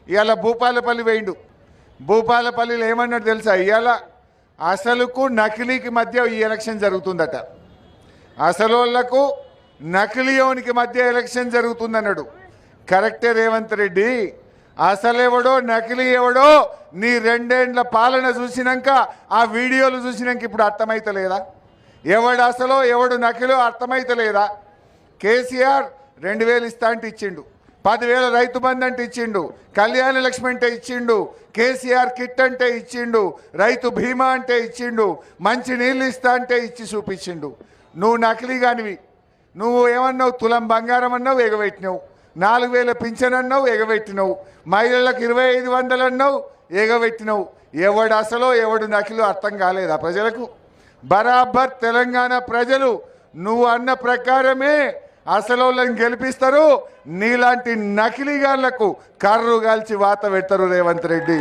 ఇవాళ భూపాలపల్లి వేయిండు. భూపాలపల్లిలో ఏమన్నాడు తెలుసా? ఇవాళ అసలుకు నకిలీకి మధ్య ఈ ఎలక్షన్ జరుగుతుందట. అసలోళ్లకు నకిలీయోనికి మధ్య ఎలక్షన్ జరుగుతుందన్నాడు. కరెక్టే రేవంత్ రెడ్డి. అసలెవడో నకిలీ ఎవడో నీ 2 ఏండ్ల పాలన చూసినాక, ఆ వీడియోలు చూసినాక ఇప్పుడు అర్థమైతలేదా? ఎవడు అసలో ఎవడు నకిలో అర్థమైతలేదా? కేసీఆర్ 2000 ఇస్తా అంటే ఇచ్చిండు, 10,000 రైతు బంధు అంటే ఇచ్చిండు, కళ్యాణ లక్ష్మి అంటే ఇచ్చిండు, కేసీఆర్ కిట్ అంటే ఇచ్చిండు, రైతు బీమా అంటే ఇచ్చిండు, మంచి నీళ్ళు ఇస్తా అంటే ఇచ్చి చూపించిండు. నువ్వు నకిలీ కానివి. నువ్వు ఏమన్నావు? తులం బంగారం అన్నావు, ఎగబెట్టినావు. 4,000 పింఛన్ అన్నావు, ఎగబెట్టినావు. మహిళలకు 2,500 అన్నావు, ఎగబెట్టినావు. ఎవడు అసలో ఎవడు నకిలో అర్థం కాలేదా ప్రజలకు? బరాబర్ తెలంగాణ ప్రజలు నువ్వు అన్న ప్రకారమే అసలోళ్ళని గెలిపిస్తారు. నీలాంటి నకిలీగాళ్లకు కర్రు కాల్చి వాత పెడతారు రేవంత్ రెడ్డి.